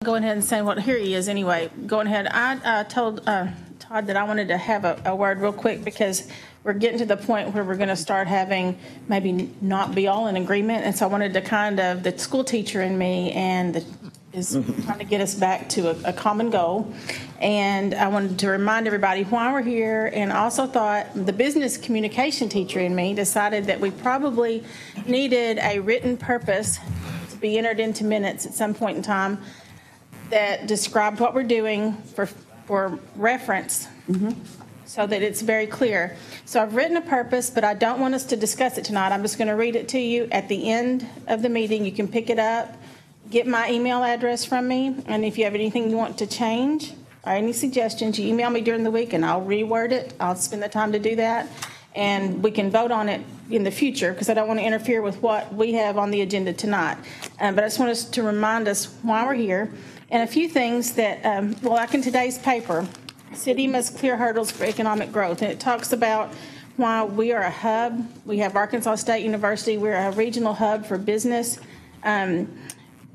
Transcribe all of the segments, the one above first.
Going ahead and saying, well, here he is anyway. Going ahead. I told Todd that I wanted to have a word real quick because we're getting to the point where we're going to start having maybe not be all in agreement. And so I wanted to the school teacher in me is trying to get us back to a common goal. And I wanted to remind everybody why we're here, and also thought the business communication teacher in me decided that we probably needed a written purpose to be entered into minutes at some point in time that described what we're doing for reference, so that it's very clear. So I've written a purpose, but I don't want us to discuss it tonight. I'm just going to read it to you at the end of the meeting. You can pick it up, get my email address from me, and if you have anything you want to change or any suggestions, you email me during the week and I'll reword it. I'll spend the time to do that, and we can vote on it in the future because I don't want to interfere with what we have on the agenda tonight. But I just want us to remind us why we're here. And a few things that, like in today's paper, City must clear hurdles for economic growth. And it talks about why we are a hub. We have Arkansas State University. We're a regional hub for business.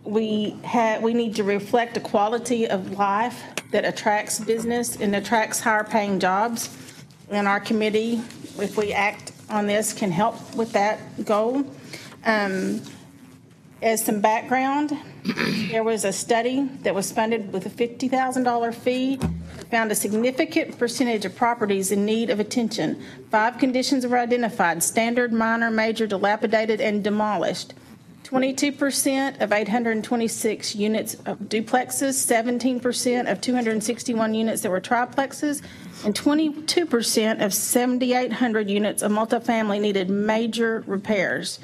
We need to reflect a quality of life that attracts business and attracts higher paying jobs. And our committee, if we act on this, can help with that goal. As some background, there was a study that was funded with a $50,000 fee that found a significant percentage of properties in need of attention. 5 conditions were identified: standard, minor, major, dilapidated, and demolished. 22% of 826 units of duplexes, 17% of 261 units that were triplexes, and 22% of 7,800 units of multifamily needed major repairs.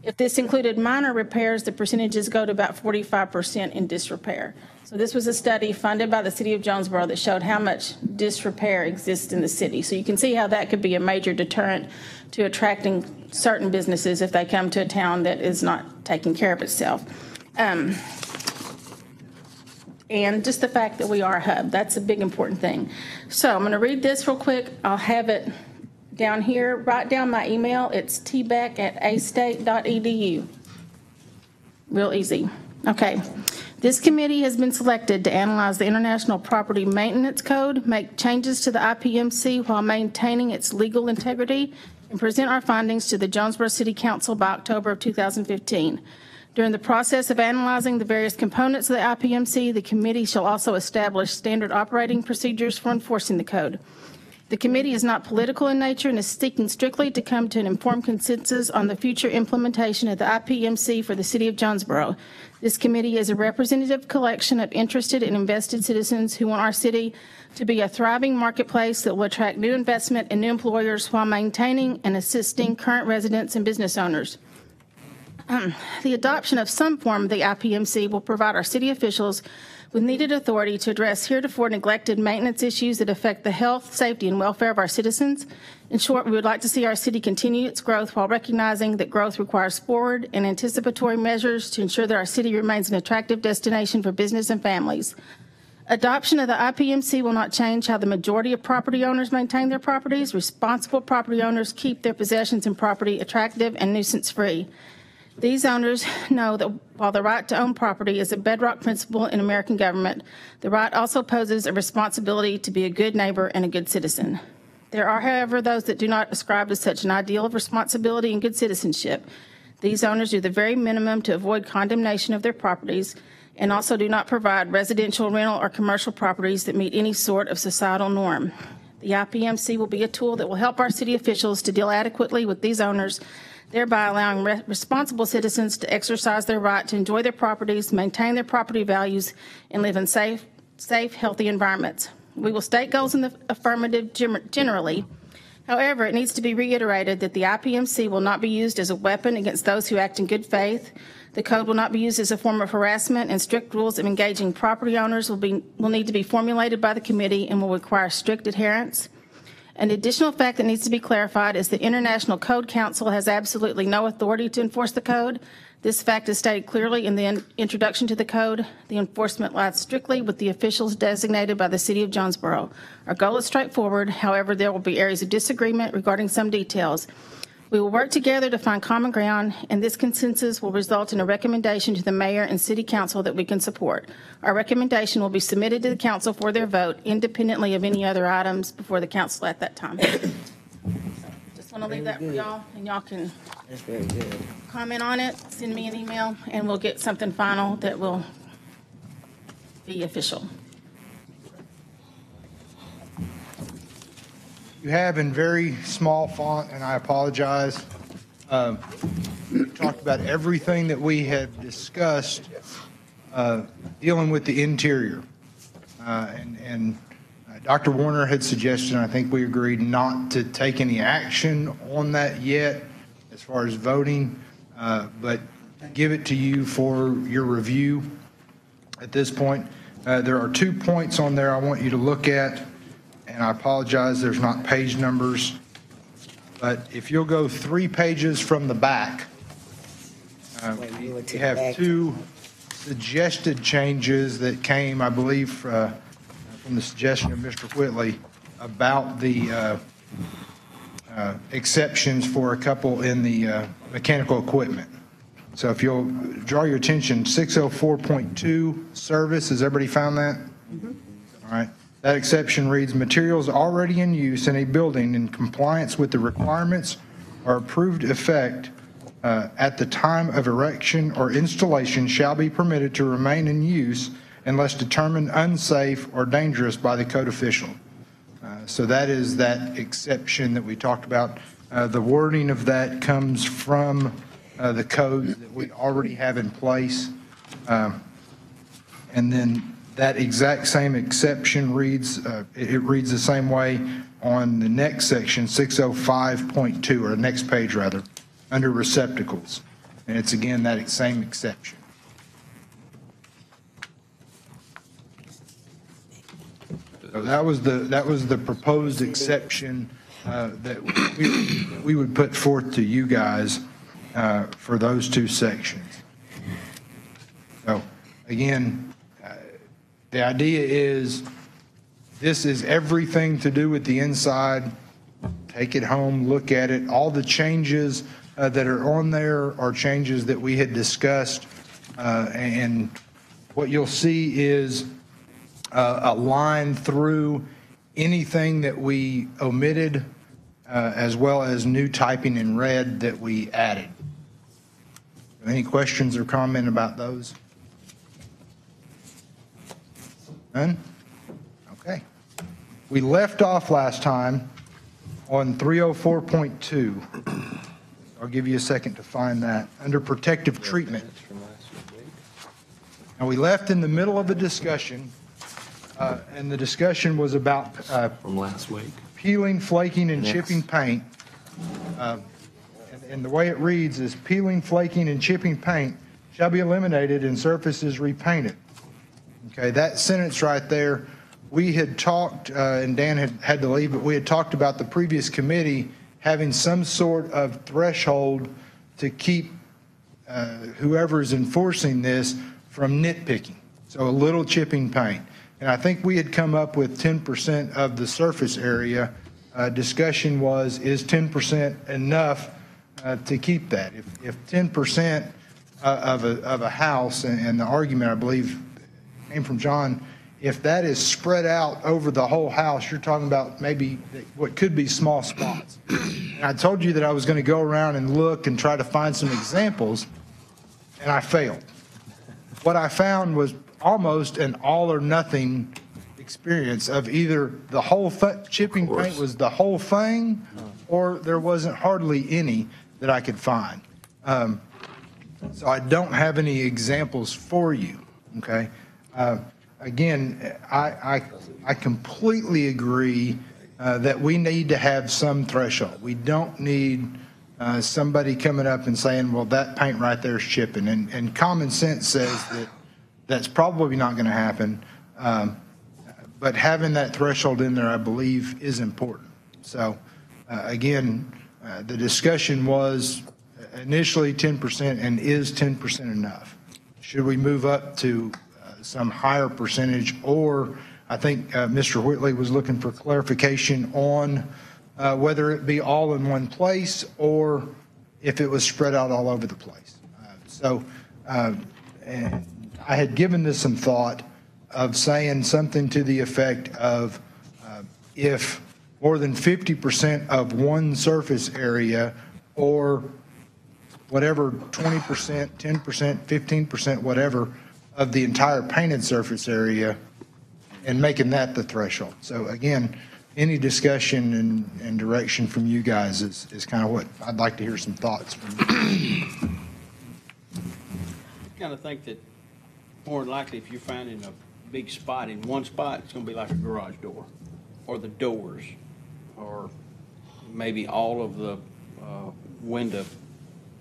If this included minor repairs, the percentages go to about 45% in disrepair. So this was a study funded by the City of Jonesboro that showed how much disrepair exists in the city. So you can see how that could be a major deterrent to attracting certain businesses if they come to a town that is not taking care of itself. And just the fact that we are a hub, that's a big important thing. So I'm going to read this real quick. I'll have it down here. Write down my email. It's tbeck@astate.edu. Real easy. Okay. This committee has been selected to analyze the International Property Maintenance Code, make changes to the IPMC while maintaining its legal integrity, and present our findings to the Jonesboro City Council by October of 2015. During the process of analyzing the various components of the IPMC, the committee shall also establish standard operating procedures for enforcing the code. The committee is not political in nature and is seeking strictly to come to an informed consensus on the future implementation of the IPMC for the City of Jonesboro. This committee is a representative collection of interested and invested citizens who want our city to be a thriving marketplace that will attract new investment and new employers while maintaining and assisting current residents and business owners. The adoption of some form of the IPMC will provide our city officials with needed authority to address heretofore neglected maintenance issues that affect the health, safety, and welfare of our citizens. In short, we would like to see our city continue its growth while recognizing that growth requires forward and anticipatory measures to ensure that our city remains an attractive destination for business and families. Adoption of the IPMC will not change how the majority of property owners maintain their properties. Responsible property owners keep their possessions and property attractive and nuisance-free. These owners know that while the right to own property is a bedrock principle in American government, the right also poses a responsibility to be a good neighbor and a good citizen. There are, however, those that do not ascribe to such an ideal of responsibility and good citizenship. These owners do the very minimum to avoid condemnation of their properties and also do not provide residential, rental, or commercial properties that meet any sort of societal norm. The IPMC will be a tool that will help our city officials to deal adequately with these owners, thereby allowing responsible citizens to exercise their right to enjoy their properties, maintain their property values, and live in safe, healthy environments. We will state goals in the affirmative generally. However, it needs to be reiterated that the IPMC will not be used as a weapon against those who act in good faith. The code will not be used as a form of harassment, and strict rules of engaging property owners will need to be formulated by the committee and will require strict adherence. An additional fact that needs to be clarified is the International Code Council has absolutely no authority to enforce the code. This fact is stated clearly in the introduction to the code. The enforcement lies strictly with the officials designated by the City of Jonesboro. Our goal is straightforward. However, there will be areas of disagreement regarding some details. We will work together to find common ground, and this consensus will result in a recommendation to the mayor and city council that we can support. Our recommendation will be submitted to the council for their vote independently of any other items before the council at that time. Just want to leave that for y'all, and y'all can That's very good. comment on it, send me an email, and we'll get something final that will be official. You have in very small font, and I apologize, we talked about everything that we had discussed dealing with the interior. And Dr. Warner had suggested, and I think we agreed, not to take any action on that yet as far as voting, but give it to you for your review at this point. There are 2 points on there I want you to look at. And I apologize, there's not page numbers, but if you'll go 3 pages from the back, you have 2 suggested changes that came, I believe, from the suggestion of Mr. Whitley about the exceptions for a couple in the mechanical equipment. So if you'll draw your attention, 604.2 service, has everybody found that? Mm-hmm. All right. That exception reads, materials already in use in a building in compliance with the requirements or approved effect at the time of erection or installation shall be permitted to remain in use unless determined unsafe or dangerous by the code official. So that is that exception that we talked about. The wording of that comes from the code that we already have in place. And then that exact same exception reads, it reads the same way on the next section, 605.2, or the next page rather, under receptacles. And it's again that same exception. So that was the proposed exception that we would put forth to you guys for those 2 sections. So again, the idea is this is everything to do with the inside. Take it home, look at it. All the changes that are on there are changes that we had discussed. And what you'll see is a line through anything that we omitted, as well as new typing in red that we added. Any questions or comment about those? None? Okay. We left off last time on 304.2. I'll give you a second to find that. Under protective treatment. And we left in the middle of a discussion, and the discussion was about From last week. peeling, flaking, and chipping paint. And the way it reads is peeling, flaking, and chipping paint shall be eliminated and surfaces repainted. Okay, that sentence right there, we had talked, and Dan had to leave, but we had talked about the previous committee having some sort of threshold to keep whoever is enforcing this from nitpicking. So a little chipping paint. And I think we had come up with 10% of the surface area. Discussion was, is 10% enough to keep that? If 10% of a house, and the argument I believe came from John, if that is spread out over the whole house, you're talking about maybe what could be small spots. And I told you that I was going to go around and look and try to find some examples, and I failed. What I found was almost an all or nothing experience of either the whole chipping paint was the whole thing, or there wasn't hardly any that I could find. So I don't have any examples for you, okay? Again, I completely agree that we need to have some threshold. We don't need somebody coming up and saying, well, that paint right there is chipping. And common sense says that that's probably not going to happen. But having that threshold in there, I believe, is important. So, again, the discussion was initially 10%, and is 10% enough? Should we move up to some higher percentage? Or I think Mr. Whitley was looking for clarification on whether it be all in one place or if it was spread out all over the place. And I had given this some thought of saying something to the effect of if more than 50% of one surface area or whatever 20%, 10%, 15%, whatever of the entire painted surface area, and making that the threshold. So again, any discussion and direction from you guys is kind of what I'd like to hear some thoughts from you. I kind of think that more than likely if you're finding a big spot in one spot, it's going to be like a garage door or the doors or maybe all of the window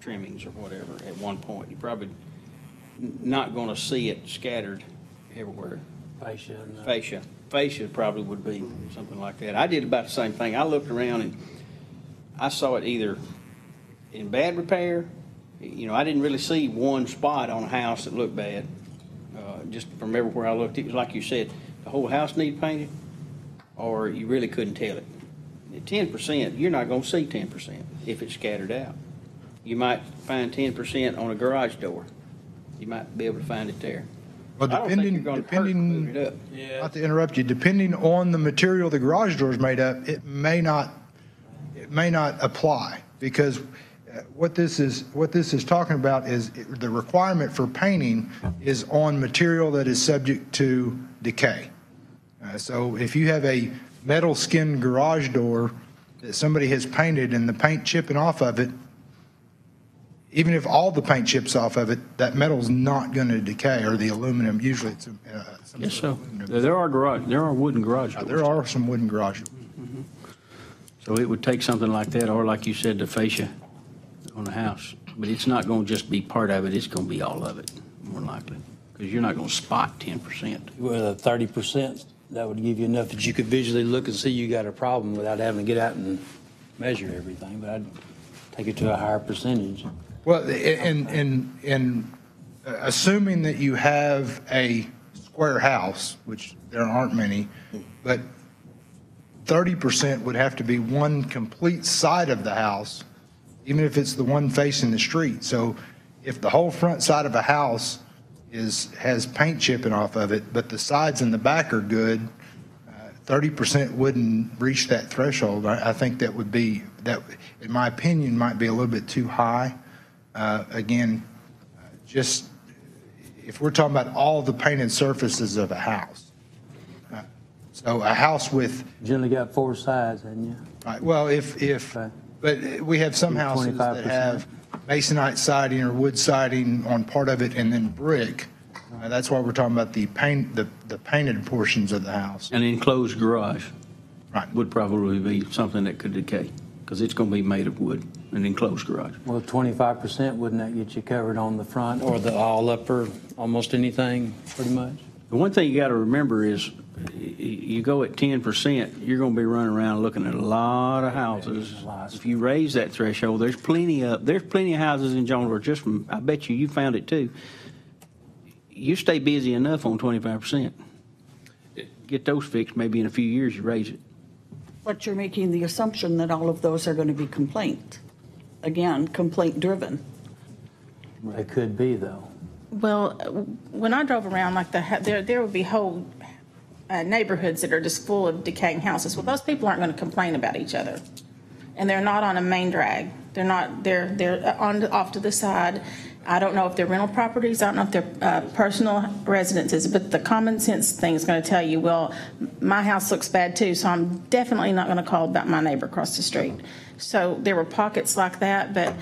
trimmings or whatever at one point. You're probably not going to see it scattered everywhere. Fascia probably would be something like that. I did about the same thing. I looked around and I saw it either in bad repair. You know, I didn't really see one spot on a house that looked bad. Just from everywhere I looked, it was like you said, the whole house needed painted, or you really couldn't tell it. At 10%, you're not going to see 10% if it's scattered out. You might find 10% on a garage door. You might be able to find it there. Well, depending, not to interrupt you, depending on the material the garage door is made up, it may not apply, because what this is talking about is the requirement for painting is on material that is subject to decay. So if you have a metal skin garage door that somebody has painted and the paint chipping off of it, even if all the paint chips off of it, that metal's not going to decay, or the aluminum. Usually it's yes, so there are wooden garage doors. There are some wooden garage doors. Mm-hmm. So it would take something like that, or like you said, the fascia on the house. But it's not going to just be part of it. It's going to be all of it, more likely, because you're not going to spot 10%. With a 30%, that would give you enough that you could visually look and see you got a problem without having to get out and measure everything. But I'd take it to a higher percentage. Well, and assuming that you have a square house, which there aren't many, but 30% would have to be one complete side of the house, even if it's the one facing the street. So if the whole front side of a house has paint chipping off of it, but the sides and the back are good, 30% wouldn't reach that threshold. I think that would be, that, in my opinion, might be a little bit too high. Again, just if we're talking about all the painted surfaces of a house. So a house with. Generally got four sides, haven't you? Right. Well, okay. But we have some houses 25%. That have masonite siding or wood siding on part of it and then brick. That's why we're talking about the painted portions of the house. An enclosed garage, right, would probably be something that could decay, because it's going to be made of wood, an enclosed garage. Well, 25%, wouldn't that get you covered on the front or the all upper, almost anything, pretty much? The one thing you got to remember is you go at 10%, you're going to be running around looking at a lot of houses. If you raise that threshold, there's plenty of houses in Jonesboro. Just from, I bet you found it too. You stay busy enough on 25%. Get those fixed. Maybe in a few years you raise it. But you're making the assumption that all of those are going to be complaint driven. They could be, though. Well, when I drove around, like there would be whole neighborhoods that are just full of decaying houses. Well, those people aren't going to complain about each other, and they're not on a main drag. They're not. They're off to the side. I don't know if they're rental properties. I don't know if they're personal residences. But the common sense thing is going to tell you, well, my house looks bad too, so I'm definitely not going to call about my neighbor across the street. So there were pockets like that, but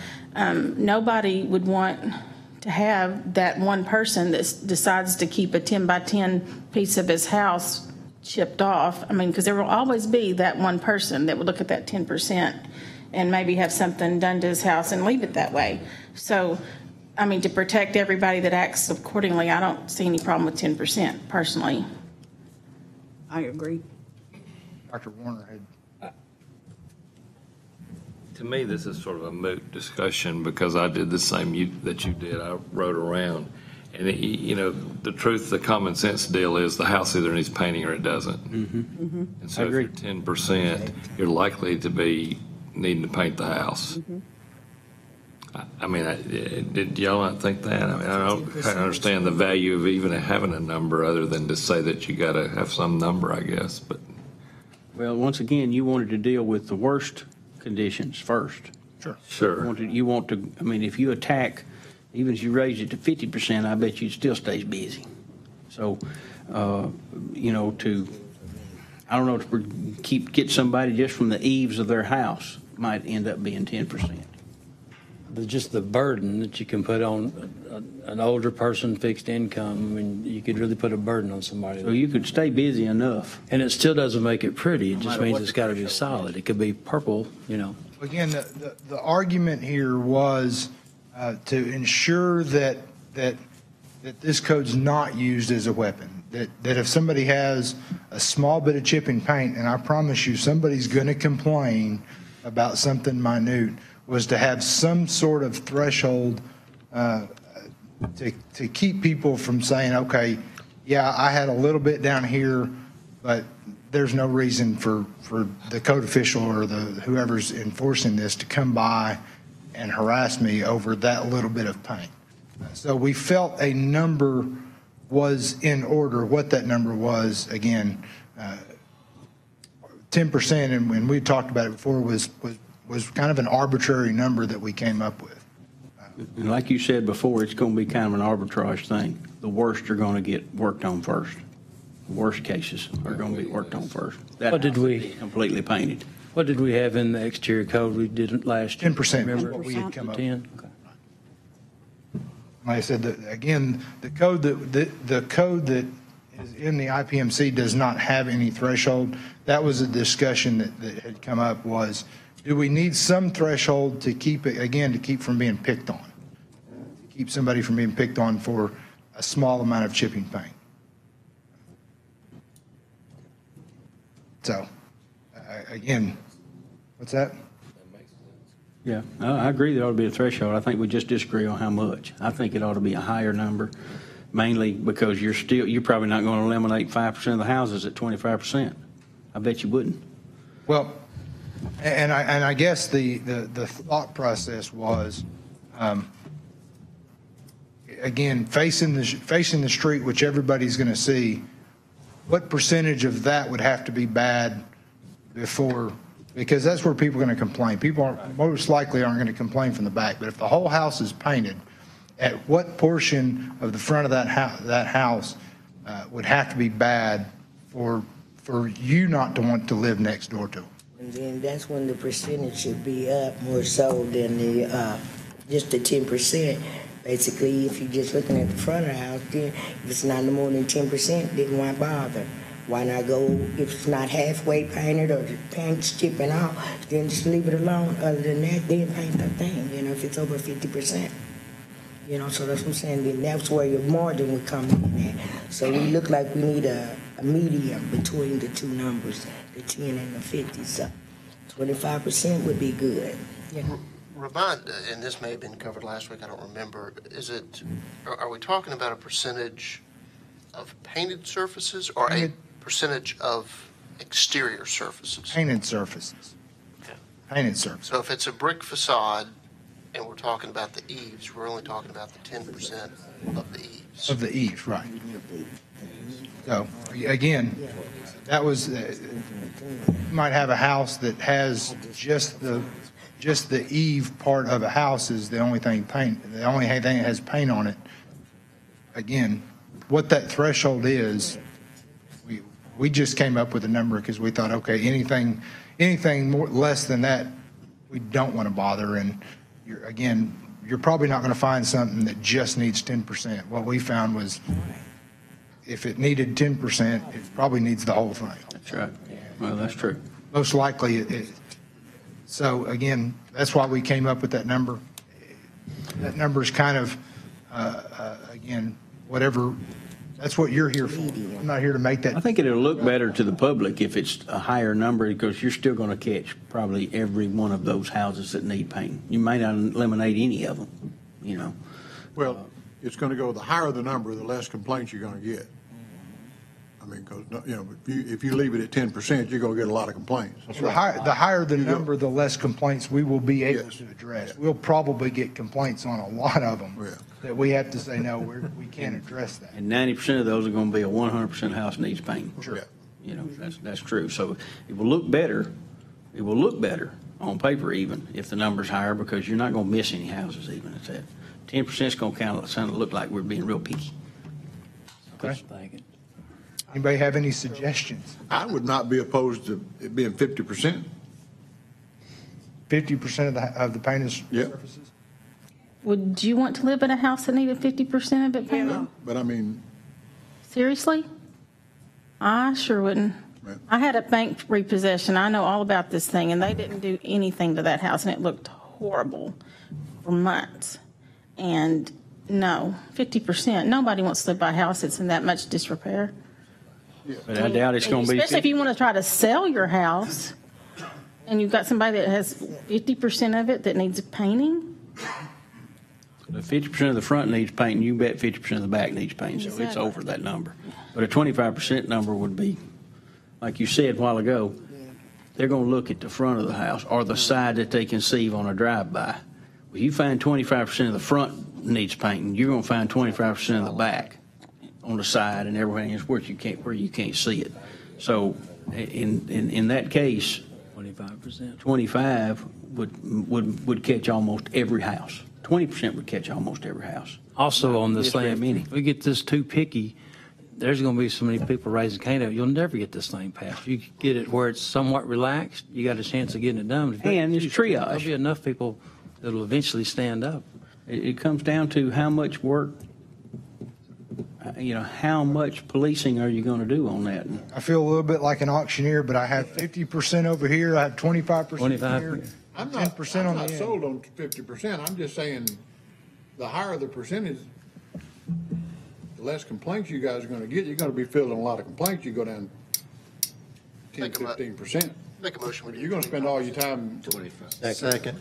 nobody would want to have that one person that decides to keep a 10 by 10 piece of his house chipped off. I mean, because there will always be that one person that would look at that 10% and maybe have something done to his house and leave it that way. So, I mean, to protect everybody that acts accordingly, I don't see any problem with 10% personally. I agree. Dr. Warner had. To me, this is sort of a moot discussion because I did the same that you did. I rode around, And, you know, the truth, the common sense deal is the house either needs painting or it doesn't. And so if you're 10%, you're likely to be needing to paint the house. I mean, did y'all not think that? I mean, I don't kind of understand the value of even having a number other than to say that you got to have some number, I guess, but. Well, once again, you wanted to deal with the worst conditions first. Sure. You want to, I mean, if you attack, even if you raise it to 50%, I bet you still stays busy. So, you know, I don't know, to get somebody just from the eaves of their house might end up being 10%. Just the burden that you can put on an older person, fixed income, I mean, you could really put a burden on somebody. So you could stay busy enough. And it still doesn't make it pretty. It just matter means what it's the got to be threshold solid. It could be purple, you know. Again, the argument here was to ensure that this code's not used as a weapon. That if somebody has a small bit of chip and paint, and I promise you somebody's going to complain about something minute, was to have some sort of threshold to keep people from saying, okay, yeah, I had a little bit down here, but there's no reason for the code official or whoever's enforcing this to come by and harass me over that little bit of paint. So we felt a number was in order. What that number was, again, 10%, and we talked about it before, was kind of an arbitrary number that we came up with. And like you said before, it's going to be kind of an arbitrage thing. The worst are going to get worked on first. The worst cases are going to be worked on first. That What did house we- will be completely painted? What did we have in the exterior code we did last year? 10% is Remember? what we had come up with. 10? Okay. Like I said, again, the code that is in the IPMC does not have any threshold. That was a discussion that had come up was, do we need some threshold to keep it, again, to keep from being picked on? To keep somebody from being picked on for a small amount of chipping paint. So, again, what's that? Yeah, I agree there ought to be a threshold. I think we just disagree on how much. I think it ought to be a higher number, mainly because you're probably not going to eliminate 5% of the houses at 25%. I bet you wouldn't. Well, and I guess the thought process was, again, facing the street, which everybody's going to see, what percentage of that would have to be bad before, because that's where people are going to complain. People most likely aren't going to complain from the back, but if the whole house is painted, at what portion of the front of that house would have to be bad for you not to want to live next door to them? And then that's when the percentage should be up more so than the just the 10%. Basically, if you're just looking at the front of the house, then if it's not no more than 10%, then why bother? Why not go, if it's not halfway painted or the paint's chipping off, then just leave it alone. Other than that, then paint the thing, you know, if it's over 50%. You know, so that's what I'm saying. Then that's where your margin would come in at. So we look like we need a medium between the two numbers, the 10 and the 50. So 25% would be good. Yeah. Remind, and this may have been covered last week, I don't remember, are we talking about a percentage of painted surfaces or a percentage of exterior surfaces? Painted surfaces. Okay. Painted surfaces. So if it's a brick facade and we're talking about the eaves, we're only talking about the 10% of the eaves. Of the eaves, right. So, again, that was, you might have a house that has just the eave part of a house is the only thing the only thing that has paint on it. Again, what that threshold is, we just came up with a number because we thought, okay, anything more less than that, we don't want to bother. And you're probably not going to find something that just needs 10%. What we found was if it needed 10%, it probably needs the whole thing. That's right. Well, that's true. Most likely so again, that's why we came up with that number. That number is kind of, again, whatever, that's what you're here for. I'm not here to make that. I think it'll look better to the public if it's a higher number because you're still going to catch probably every one of those houses that need paint. You may not eliminate any of them, you know. Well, it's going to go, the higher the number, the less complaints you're going to get. I mean, because, you know, if you leave it at 10%, you're going to get a lot of complaints. The higher the number, the less complaints we will be able to address. We'll probably get complaints on a lot of them that we have to say, no, we can't address that. And 90% of those are going to be a 100% house needs painting. Sure. You know, that's true. So it will look better. It will look better on paper even if the number's higher, because you're not going to miss any houses even at that. 10% is going to kind of look like we're being real picky. Okay. Anybody have any suggestions? I would not be opposed to it being 50%. 50% of the painted surfaces? Would you want to live in a house that needed 50% of it painted? But I mean, Seriously? I sure wouldn't. Right. I had a bank repossession. I know all about this thing, and they didn't do anything to that house, and it looked horrible for months. And no, 50%. Nobody wants to live by a house that's in that much disrepair. But I doubt it's going to be. Especially if you want to try to sell your house, and you've got somebody that has 50% of it that needs painting. If 50% of the front needs painting, you bet 50% of the back needs painting, so it's Exactly. over that number. But a 25% number would be, like you said a while ago, they're going to look at the front of the house or the side that they can see on a drive-by. Well, you find 25% of the front needs painting, you're going to find 25% of the back on the side and everything is where you can't see it. So in that case, 25%. 25 would catch almost every house. 20% would catch almost every house. Also on the Just very same, many. if we get this too picky, there's going to be so many people raising cane. You'll never get this thing passed. You get it where it's somewhat relaxed, you got a chance of getting it done. And it's triage. There'll be enough people that'll eventually stand up. It comes down to how much work, how much policing are you going to do on that? I feel a little bit like an auctioneer, but I have 50% over here, I have 25% 25. here, I'm not 10% on the not end. sold on 50%. I'm just saying, the higher the percentage, the less complaints you guys are going to get. You're going to be fielding a lot of complaints. You go down 10, Think about- 15%. Make a motion. We do You're going to spend all your time. Second.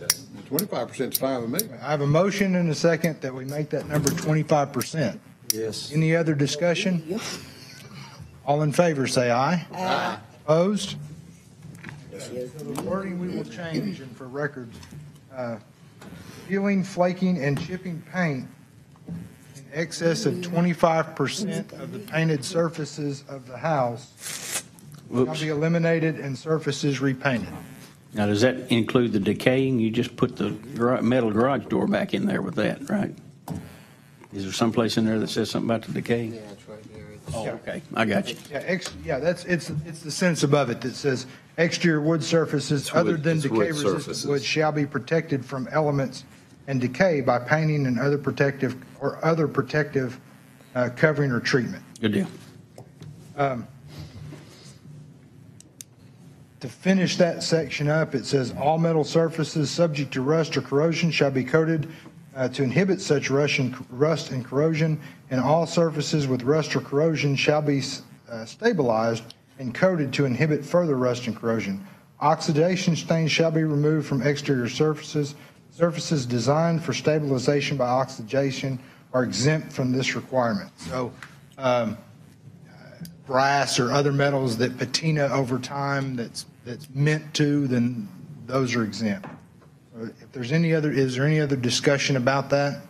25% is fine with me. I have a motion and a second that we make that number 25%. Yes. Any other discussion? All in favor, say aye. Aye. Opposed? The wording we will change, and for records, peeling, flaking, and chipping paint in excess of 25% of the painted surfaces of the house shall Whoops. be eliminated and surfaces repainted. Now, does that include the decaying? You just put the metal garage door back in there with that, right? Is there someplace in there that says something about the decaying? Yeah, it's right there. Oh, okay, I got you. It's the sentence above it that says, exterior wood surfaces other than it's wood decay-resistant surfaces. wood shall be protected from elements and decay by painting and other protective covering or treatment. Good deal. To finish that section up, it says, all metal surfaces subject to rust or corrosion shall be coated to inhibit such rust and corrosion, and all surfaces with rust or corrosion shall be stabilized and coated to inhibit further rust and corrosion. Oxidation stains shall be removed from exterior surfaces. Surfaces designed for stabilization by oxidation are exempt from this requirement. So brass or other metals that patina over time that's meant to, then those are exempt. If there's is there any other discussion about that?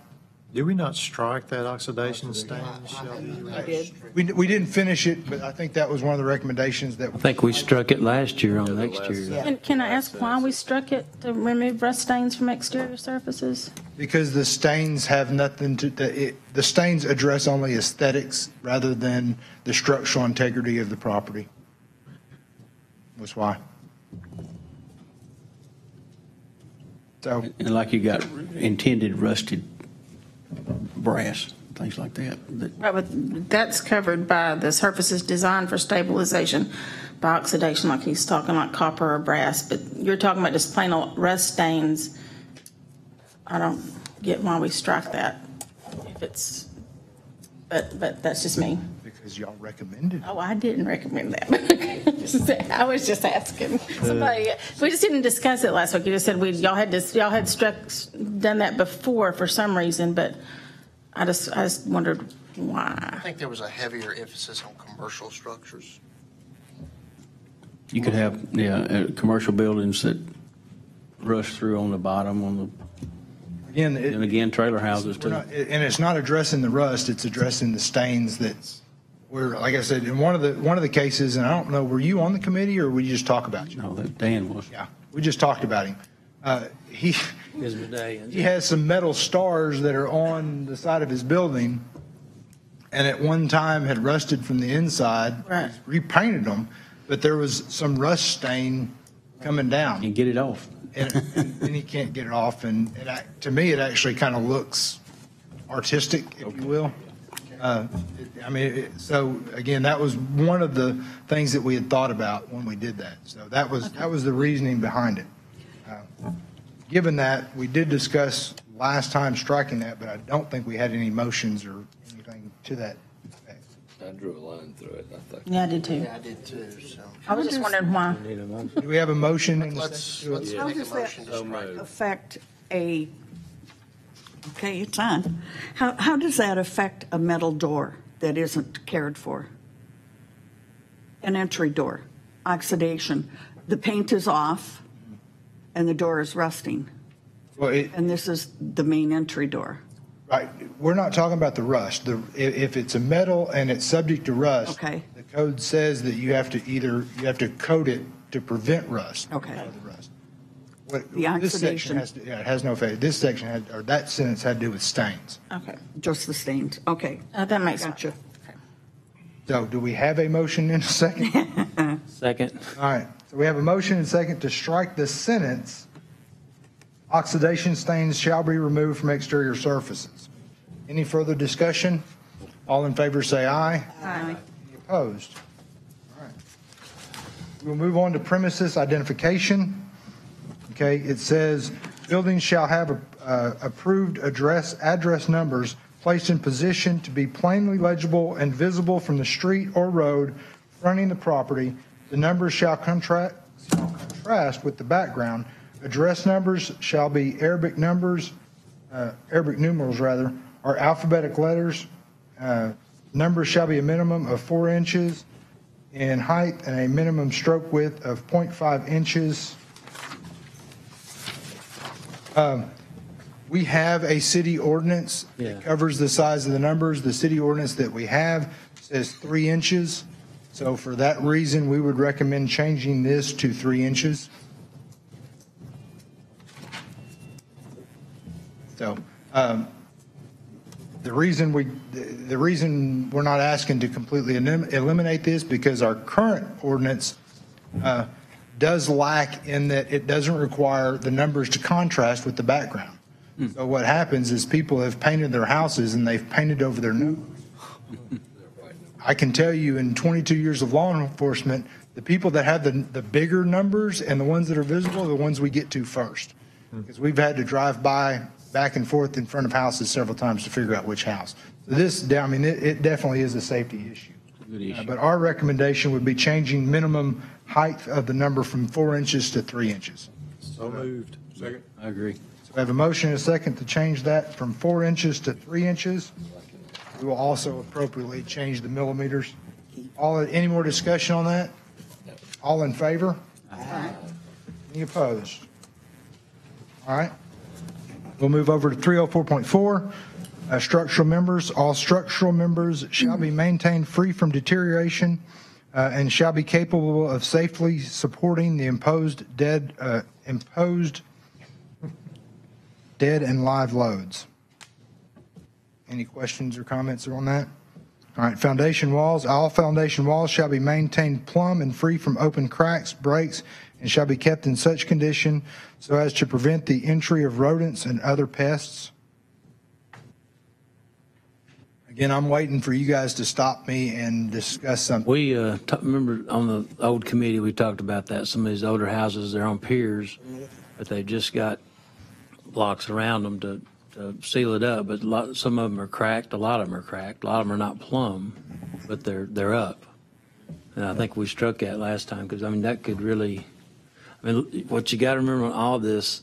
Did we not strike that oxidation stain, Shelby? I did. We didn't finish it, but I think that was one of the recommendations that. I think we struck it last year on next year. And can I ask why we struck it to remove rust stains from exterior surfaces? Because the stains have nothing to, the stains address only aesthetics rather than the structural integrity of the property. That's why. So, And like you got intended rusted brass, things like that. Right, but that's covered by the surfaces designed for stabilization by oxidation, like he's talking like copper or brass, but you're talking about just plain old rust stains. I don't get why we strike that if it's, but that's just me. because y'all recommended it. Oh, I didn't recommend that. I was just asking somebody. We just didn't discuss it last week. You just said y'all had done that before for some reason, but I just wondered I why. think there was a heavier emphasis on commercial structures. You could have, commercial buildings that rush through on the bottom, Again, and again, trailer houses too. and it's not addressing the rust, it's addressing the stains that's, where, like I said, in one of the cases, and I don't know, were you on the committee or we just talk about you? No, that Dan was. Yeah, we just talked about him. He His medallions. he has some metal stars that are on the side of his building, and at one time had rusted from the inside. Right. Repainted them, but there was some rust stain coming down. And get it off. And he can't get it off, and to me, it actually kind of looks artistic, if you will. So again, that was one of the things that we had thought about when we did that. So that was the reasoning behind it. Given that, we did discuss last time striking that, but I don't think we had any motions or anything to that effect. I drew a line through it, I think. Yeah, I did too. Yeah, I did too, so. I was just wondering why. Need a motion? Do we have a motion? and a Let's second to it? How make a does that motion to strike. affect okay, it's on. How does that affect a metal door that isn't cared for? An entry door, oxidation. The paint is off and the door is rusting. Well, And this is the main entry door. right, we're not talking about the rust. If it's a metal and it's subject to rust, Okay. the code says that you have to coat it to prevent rust. Okay. of the rust. The This section oxidation. it has no effect. This section that sentence had to do with stains. Okay, Just the stains. Okay. that makes sense. Gotcha. So do we have a motion in a second? Second. All right, so we have a motion and second to strike the sentence, oxidation stains shall be removed from exterior surfaces. Any further discussion? All in favor say aye. Aye. Any opposed? All right. We'll move on to premises identification. Okay, it says, buildings shall have approved address numbers placed in position to be plainly legible and visible from the street or road fronting the property. The numbers shall contrast with the background. Address numbers shall be Arabic numerals or alphabetic letters. Numbers shall be a minimum of 4 inches in height and a minimum stroke width of 0.5 inches. We have a city ordinance Yeah. that covers the size of the numbers. The city ordinance that we have says 3 inches. So for that reason, we would recommend changing this to 3 inches. So the reason we're not asking to completely eliminate this because our current ordinance does lack in that it doesn't require the numbers to contrast with the background. So what happens is people have painted their houses and they've painted over their numbers. I can tell you in 22 years of law enforcement, the people that have the bigger numbers and the ones that are visible are the ones we get to first. Because we've had to drive back and forth in front of houses several times to figure out which house. So this, I mean, it definitely is a safety issue. Good issue. But our recommendation would be changing minimum height of the number from 4 inches to 3 inches. So moved. Second. I agree. So we have a motion and a second to change that from 4 inches to 3 inches. We will also appropriately change the millimeters. Any more discussion on that? All in favor? Any opposed? All right. We'll move over to 304.4. Structural members. All structural members shall be maintained free from deterioration and shall be capable of safely supporting the imposed dead and live loads. Any questions or comments on that? All right, foundation walls. All foundation walls shall be maintained plumb and free from open cracks, breaks, and shall be kept in such condition so as to prevent the entry of rodents and other pests. Again, I'm waiting for you guys to stop me and discuss something. We remember on the old committee, we talked about that. Some of these older houses, they're on piers, but they just got blocks around them to seal it up. But some of them are cracked. A lot of them are cracked. A lot of them are not plumb, but they're up. And I think we struck that last time because, I mean, that could really, I mean, what you got to remember on all this,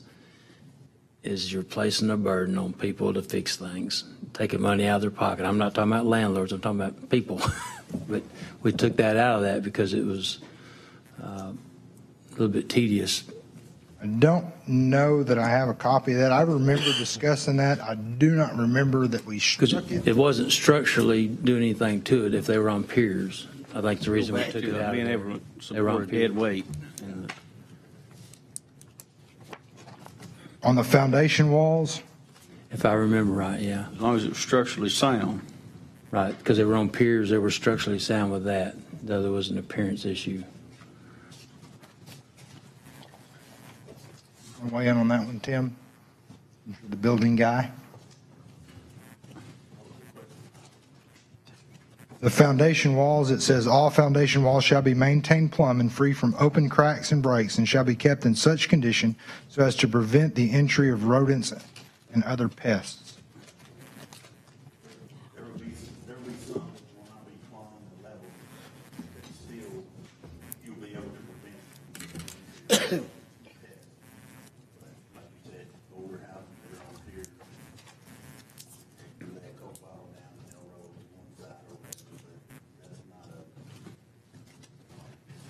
is you're placing a burden on people to fix things, taking money out of their pocket. I'm not talking about landlords, I'm talking about people. But we took that out of that because it was a little bit tedious. I don't know that I have a copy of that. I remember discussing that. I do not remember that we Because struck it. it wasn't structurally doing anything to it if they were on piers. I think the reason we took it out. Being of able there, to they were on support piers. dead weight. And On the foundation walls, If I remember right, yeah. as long as it's structurally sound. Right, because they were on piers, they were structurally sound with that. The other was an appearance issue. weigh in on that one, Tim? The building guy? The foundation walls, it says all foundation walls shall be maintained plumb and free from open cracks and breaks and shall be kept in such condition so as to prevent the entry of rodents and other pests. There will be some that will not be plumbed and level, but still, you'll be able to prevent. Like you said, older houses that are on piers, they go fall down the hill road one side or west of it.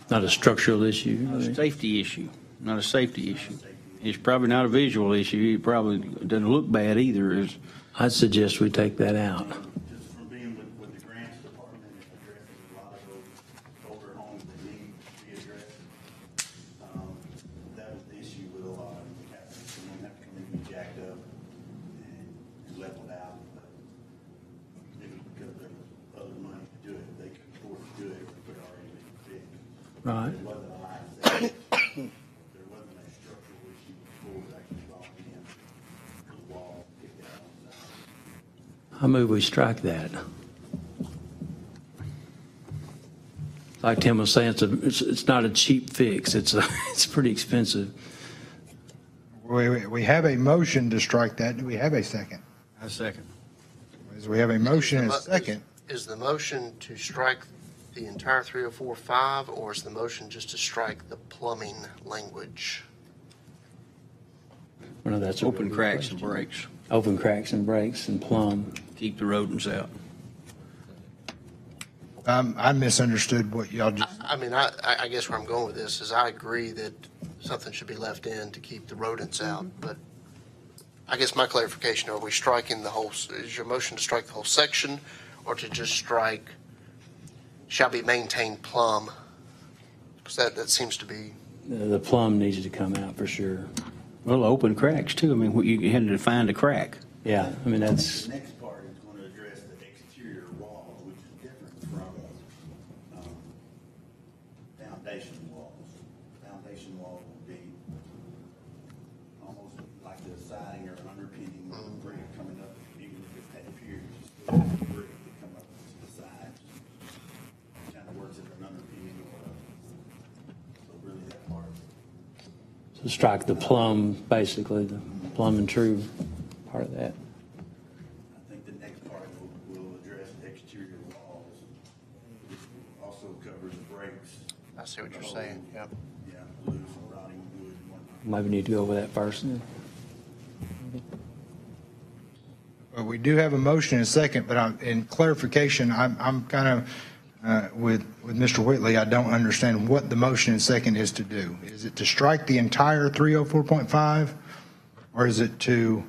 That's Not a structural issue. Not a safety issue, not a safety issue. It's probably not a visual issue. It probably doesn't look bad either. Is I'd suggest we take that out. just from being with the grants department and addressing a lot of those older homes that need to be addressed. That was the issue with a lot of them. Someone have to come in and be jacked up and leveled out. But it was because there was other money to do it. They could afford to do it if it already been fixed. Right. There wasn't a line set. There wasn't a structural issue before it actually brought in the wall, kicked out on the side. I move we strike that. Like Tim was saying, it's not a cheap fix. It's pretty expensive. We have a motion to strike that. Do we have a second? a second. We have a motion and a Is the mo- second. Is the motion to strike the entire 304.5, or is the motion just to strike the plumbing language? Well, no, that's a Open really good cracks and question. breaks. Open cracks and breaks and plumb. Keep the rodents out. I misunderstood what y'all just, I mean, I guess where I'm going with this is I agree that something should be left in to keep the rodents out, but I guess my clarification, are we striking the whole, is your motion to strike the whole section, or to just strike shall be maintained plumb? Because that seems to be, The plumb needs to come out for sure. Well, open cracks too. I mean, you had to define the crack. Yeah, I mean, that's, The next part is going to address the exterior walls, which is different from foundation walls. Foundation walls will be almost like the siding or underpinning of the brick coming up, even if it's that pier, it's still the brick that come up to the sides. Kind of works as an underpinning or so really that part. so strike the plumb, basically, the plumb and true part of that. I think the next part will address the exterior walls. Which also covers the breaks. I see what you're saying, yeah. Yeah, loose and rotting wood and whatnot. Maybe need to go over that first. well, we do have a motion and a second, but in clarification, I'm kind of, with Mr. Whitley, I don't understand what the motion and second is to do. Is it to strike the entire 304.5, or is it to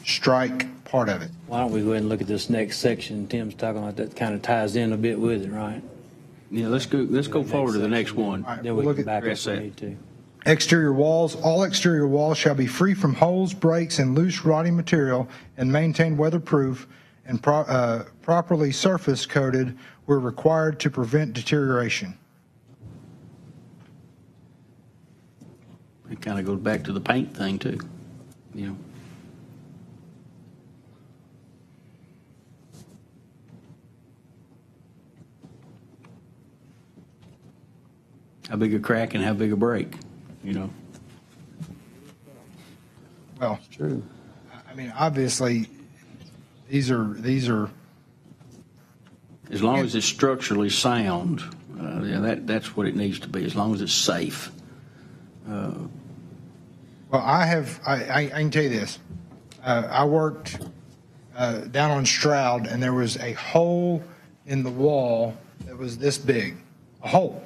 strike part of it? Why don't we go ahead and look at this next section Tim's talking about that kind of ties in a bit with it, right? Yeah, let's go forward to the next one. All right, Then we'll we look can at back up address if we that. need to. exterior walls. All exterior walls shall be free from holes, breaks, and loose rotting material and maintained weatherproof and properly surface coated where required to prevent deterioration. It kind of goes back to the paint thing too, you know. How big a crack and how big a break, you know. Well, True. I mean, obviously, these are, As long as it's structurally sound, yeah, that's what it needs to be, as long as it's safe. well, Well, I can tell you this. I worked down on Stroud, and there was a hole in the wall that was this big, a hole.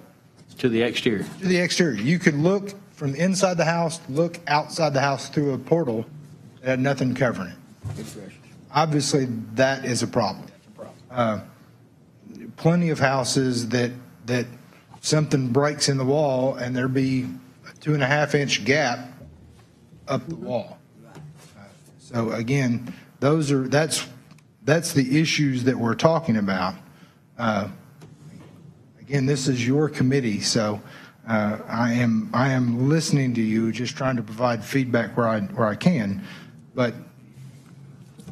To the exterior. To the exterior. You could look from inside the house, look outside the house through a portal that had nothing covering it. Obviously, that is a problem. Plenty of houses that something breaks in the wall and there be a 2.5-inch gap up the wall. So again, that's the issues that we're talking about. Again, this is your committee, so I am listening to you, just trying to provide feedback where I can. But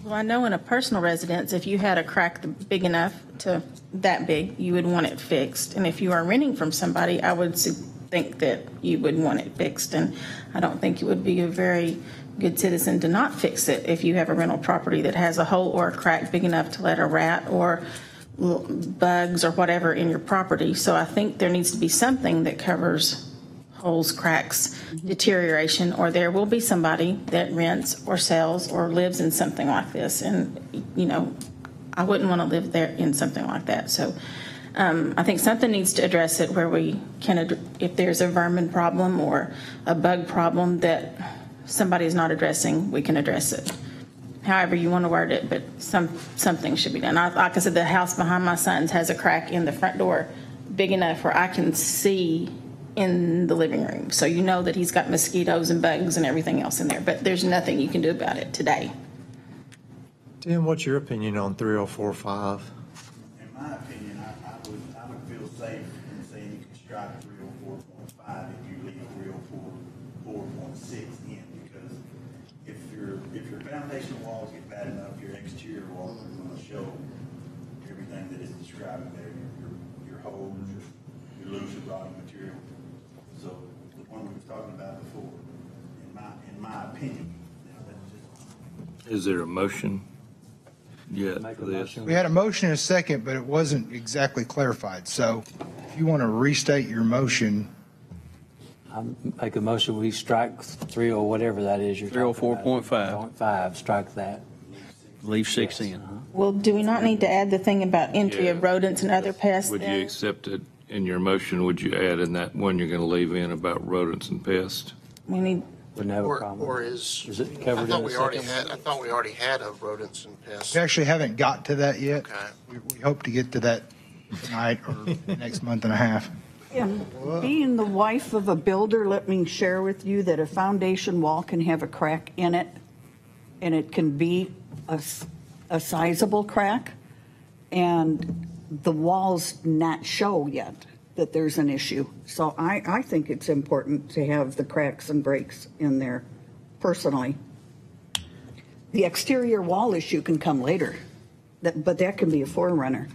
Well, I know in a personal residence, if you had a crack big enough to that big, you would want it fixed. And if you are renting from somebody, I would think that you would want it fixed. And I don't think you would be a very good citizen to not fix it if you have a rental property that has a hole or a crack big enough to let a rat or bugs or whatever in your property. So I think there needs to be something that covers holes, cracks, deterioration, or there will be somebody that rents or sells or lives in something like this. And, you know, I wouldn't want to live there in something like that. So I think something needs to address it where we can, if there's a vermin problem or a bug problem that somebody is not addressing, we can address it. However you want to word it, but something should be done. Like I said, the house behind my son's has a crack in the front door big enough where I can see in the living room. So you know that he's got mosquitoes and bugs and everything else in there, but there's nothing you can do about it today. Tim, what's your opinion on 3045? In my opinion, I would feel safe in saying you can strike 304.5 if you leave 304.6 in, because if your foundation walls get bad enough, your exterior walls are going to show everything that is described there, your holes, your loose and rotting material. So the one we were talking about before, in my opinion, that's just. Is there a motion yet for this? we had a motion and a second, but it wasn't exactly clarified. So if you want to restate your motion, I make a motion, we strike 30 or whatever that is you're talking about. 304.5. 0.5, strike that. Leave 6 in. Well, do we not need to add the thing about entry of rodents and other pests? Would you then? accept it in your motion? Would you add in that one you're going to leave in about rodents and pests? We need, Wouldn't have a problem. Or is, Is it I covered in thought a we already second? had, I thought we already had a rodents and pests. we actually haven't got to that yet. Okay. We hope to get to that tonight or next month and a half. And being the wife of a builder, let me share with you that a foundation wall can have a crack in it, and it can be a sizable crack, and the walls not show yet that there's an issue. So I think it's important to have the cracks and breaks in there, personally. The exterior wall issue can come later, but that can be a forerunner.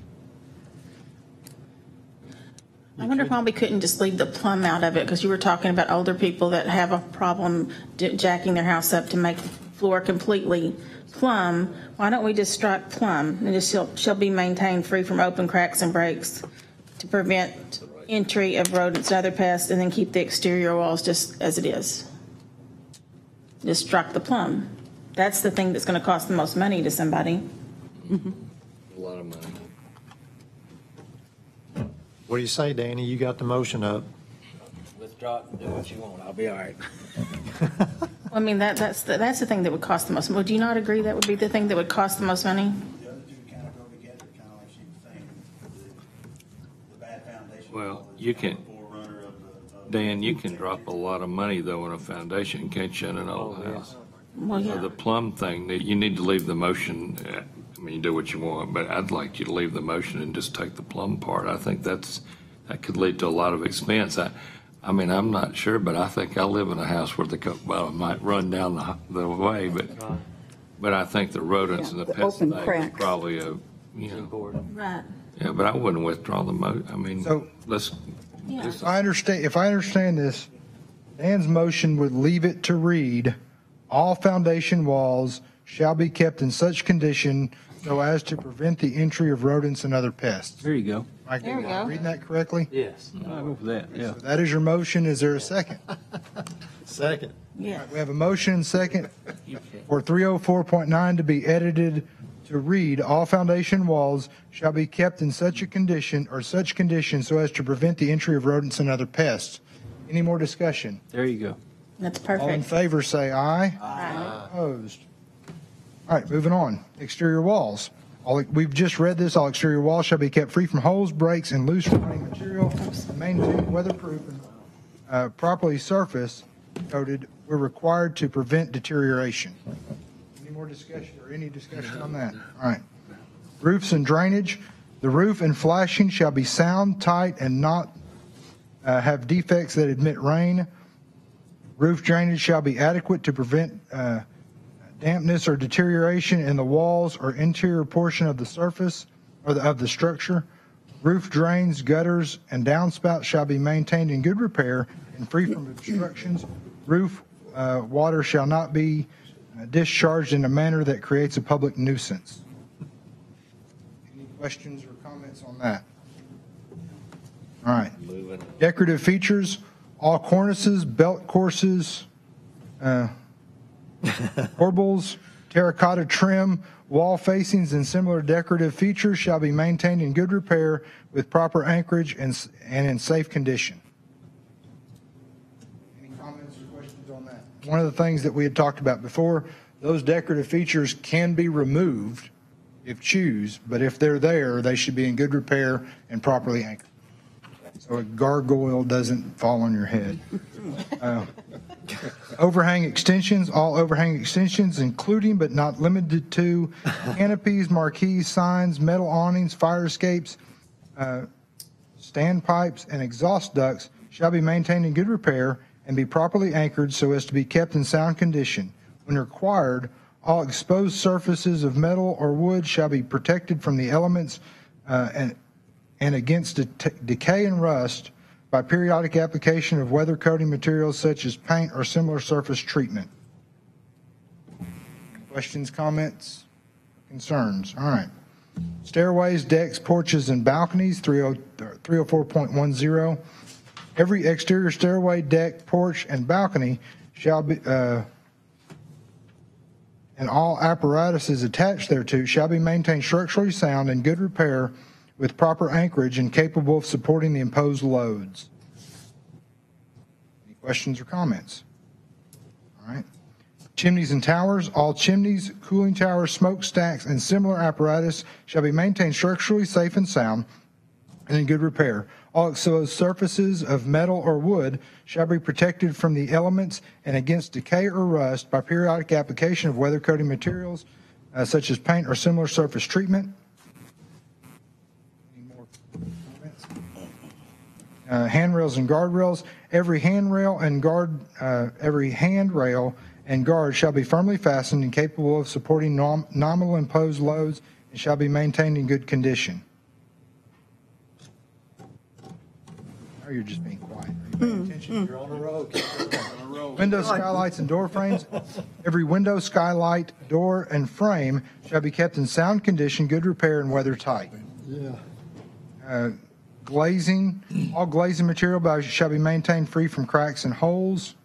I wonder why we couldn't just leave the plumb out of it, because you were talking about older people that have a problem jacking their house up to make the floor completely plumb. Why don't we just strike plumb and just shall be maintained free from open cracks and breaks to prevent entry of rodents and other pests, and then keep the exterior walls just as it is? Just strike the plumb. That's the thing that's going to cost the most money to somebody. A lot of money. What do you say, Danny? You got the motion up. Withdraw it and do what you want. I'll be all right. I mean, that's the thing that would cost the most. Would you not agree that would be the thing that would cost the most money? The other two kind of go together, kind of like she was saying, the bad foundation. Well, wall is you kind of can- the forerunner of the. Dan, you can drop a lot of money though in a foundation, can't you, in an old Oh, yeah. house? Well, So yeah. the plumb thing, that you need to leave the motion, I mean, you do what you want, but I'd like you to leave the motion and just take the plumb part. I think that could lead to a lot of expense. I mean, I'm not sure, but I think I live in a house where the coke bottom might run down the way, but I think the rodents and the the pest open thing is cracks. probably Right. yeah, but I wouldn't withdraw the I mean, So- let's, Yeah. If I understand this, Dan's motion would leave it to read, all foundation walls shall be kept in such condition so as to prevent the entry of rodents and other pests. There you go. Mike, There we go. reading that correctly? Yes. I'll go for that, yeah. So that is your motion. Is there a second? Second. Yeah. We have a motion and second for 304.9 to be edited to read, all foundation walls shall be kept in such a condition or such condition so as to prevent the entry of rodents and other pests. Any more discussion? There you go. That's All in perfect. favor, say aye. Aye. Opposed? All right, moving on. Exterior walls. We've just read this. All exterior walls shall be kept free from holes, breaks, and loose running material, and maintained weatherproof and properly surface coated where required to prevent deterioration. Any more discussion or any discussion on that? All right. Roofs and drainage. The roof and flashing shall be sound, tight, and not have defects that admit rain. Roof drainage shall be adequate to prevent dampness or deterioration in the walls or interior portion of the surface or of the structure. Roof drains, gutters, and downspouts shall be maintained in good repair and free from obstructions. Roof water shall not be discharged in a manner that creates a public nuisance. Any questions or comments on that? All right. Decorative features, all cornices, belt courses, corbels, terracotta trim, wall facings, and similar decorative features shall be maintained in good repair with proper anchorage and in safe condition. Any comments or questions on that? One of the things that we had talked about before, those decorative features can be removed if choose, but if they're there, they should be in good repair and properly anchored. So a gargoyle doesn't fall on your head. Overhang extensions, all overhang extensions, including but not limited to canopies, marquees, signs, metal awnings, fire escapes, standpipes, and exhaust ducts shall be maintained in good repair and be properly anchored so as to be kept in sound condition. When required, all exposed surfaces of metal or wood shall be protected from the elements and against decay and rust by periodic application of weather coating materials such as paint or similar surface treatment. Questions, comments, concerns? All right. Stairways, decks, porches, and balconies, 304.10. Every exterior stairway, deck, porch, and balcony shall be, and all apparatuses attached thereto shall be maintained structurally sound and good repair with proper anchorage and capable of supporting the imposed loads. Any questions or comments? All right. Chimneys and towers, all chimneys, cooling towers, smokestacks, and similar apparatus shall be maintained structurally safe and sound and in good repair. All exposed surfaces of metal or wood shall be protected from the elements and against decay or rust by periodic application of weather coating materials such as paint or similar surface treatment. Handrails and guardrails. Every handrail and guard shall be firmly fastened and capable of supporting nominal imposed loads and shall be maintained in good condition. Now you're just being quiet. Are you paying attention? You're on a roll. Window skylights and door frames. Every window, skylight, door, and frame shall be kept in sound condition, good repair, and weather tight. Yeah. Glazing, all glazing material shall be maintained free from cracks and holes.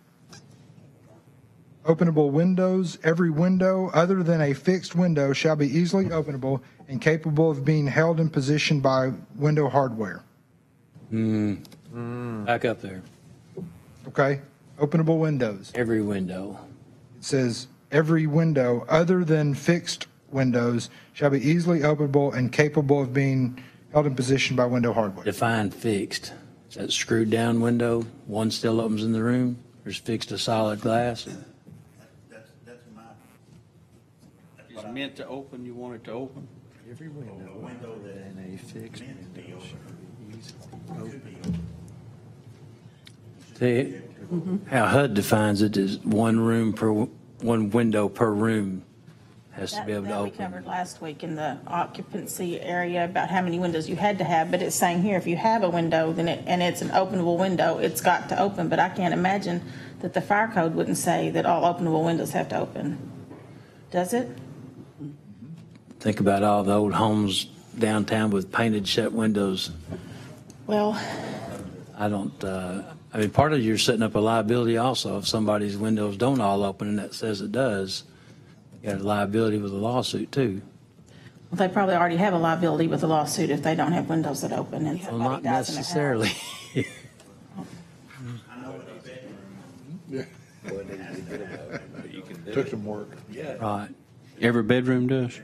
Openable windows, every window other than a fixed window shall be easily openable and capable of being held in position by window hardware. Back up there. Okay, openable windows. Every window. It says every window other than fixed windows shall be easily openable and capable of being held in position by window hardware. Define fixed. Is that screwed down window? One still opens in the room? Or is fixed to solid glass? That's my. It's meant to open, you want it to open? Every window that And a fixed meant to be open. Could be open. See, how HUD defines it is one window per room has to be able to That we open. covered last week in the occupancy area about how many windows you had to have, but it's saying here, if you have a window, then and it's an openable window, it's got to open, but I can't imagine that the fire code wouldn't say that all openable windows have to open. Does it? Think about all the old homes downtown with painted shut windows. Well, I don't, I mean, part of you're setting up a liability also if somebody's windows don't all open and that says it does. You got a liability with a lawsuit too. they probably already have a liability with a lawsuit if they don't have windows that open and Well, somebody not dies in their house. necessarily. Took some work. Right. Every bedroom does?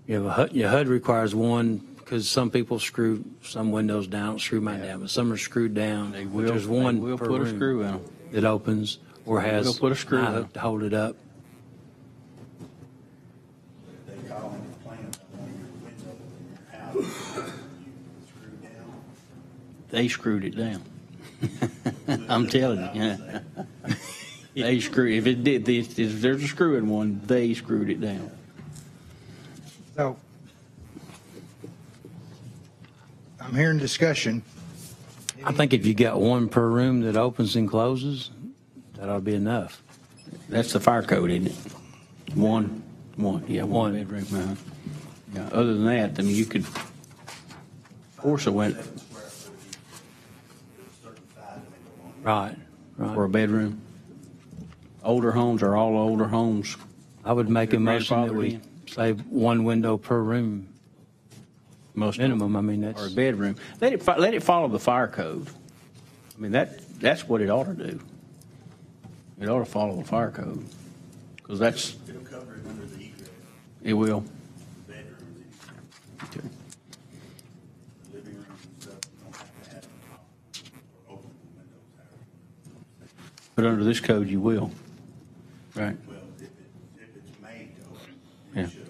Your HUD requires one, because some people screw some windows down, screw mine down, but some are screwed down. They But will, there's one they will per put a room screw in them. that opens or has They'll put a screw eye in. hook to hold it up. They call and complain about one of your windows in your house, you screw down. They screwed it down. I'm telling you, yeah. They screwed, if there's a screw in one, they screwed it down. So I'm hearing discussion. I think if you got one per room that opens and closes, that ought to be enough. That's the fire code, isn't it? One, yeah, one One. bedroom, Yeah, other than that, I mean, you could force a window Right, for a right. bedroom. Older homes are all older homes. I would make a Your motion that grandfather we say one window per room. Most Minimum, I mean, Or a that's, bedroom. Let it follow the fire code. I mean, that's what it ought to do. It ought to follow the fire code. Because that's, It'll cover it under the egress, it will. bedrooms, Okay. the living rooms and stuff, you don't have to have or open the windows, however. But under this code, you will. Right? Well, if it's made to open, Yeah. it should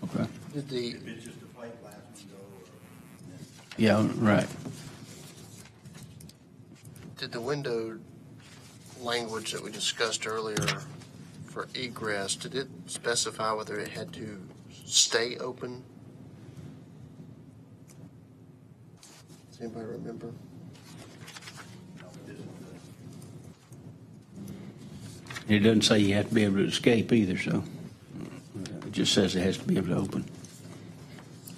open. Okay. Did the, If it's just a plate glass window or, Yeah, right. did the window language that we discussed earlier for egress, did it specify whether it had to stay open? Does anybody remember? It doesn't say you have to be able to escape either, so it just says it has to be able to open.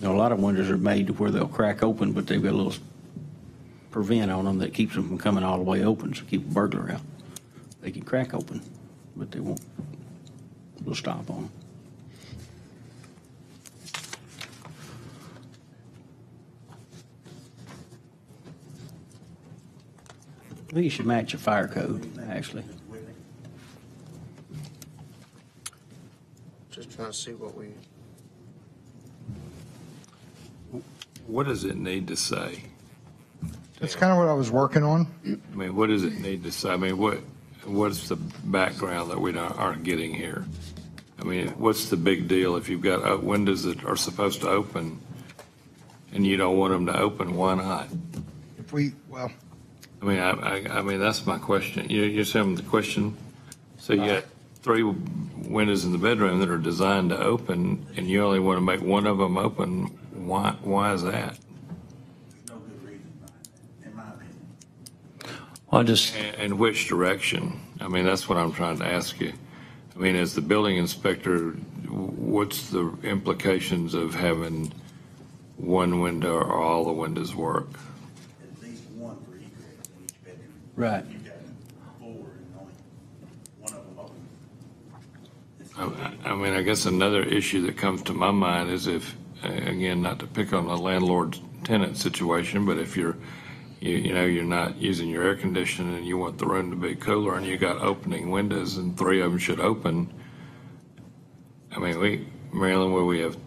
You know, a lot of windows are made to where they'll crack open, but they've got a little prevent on them that keeps them from coming all the way open, so keep a burglar out. They can crack open, but they won't. They'll stop on them. I think you should match a fire code, actually. Just trying to see what we, What does it need to say? That's kind of what I was working on. I mean, what does it need to say? I mean, what's the background that we aren't getting here? I mean, what's the big deal if you've got windows that are supposed to open and you don't want them to open? Why not? If we, well, I mean, I mean, that's my question. You're saying the question? So you got 3 windows in the bedroom that are designed to open and you only want to make one of them open. Why is that? there's no good reason behind that, in my opinion. I just, And which direction? I mean, that's what I'm trying to ask you. I mean, as the building inspector, what's the implications of having one window or all the windows work? At least one for egress in each bedroom. Right. You've got 4 and only one of them open. I mean, I guess another issue that comes to my mind is if, again, not to pick on the landlord-tenant situation, but if you know, you're not using your air conditioning and you want the room to be cooler and you got opening windows and 3 of them should open. I mean, Maryland, where we have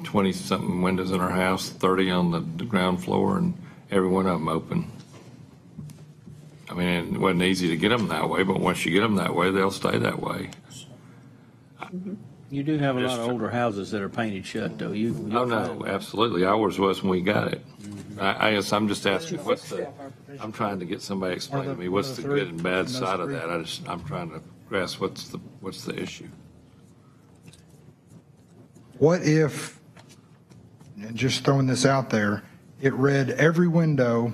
20-something windows in our house, 30 on the ground floor, and every one of them open. I mean, it wasn't easy to get them that way, but once you get them that way, they'll stay that way. You do have a lot of older houses that are painted shut, though. Oh, no, absolutely. Ours was when we got it. I guess I'm just asking, I'm trying to get somebody to explain to me, what's the good and bad side of that? I'm trying to grasp what's the issue. what if, and just throwing this out there, it read every openable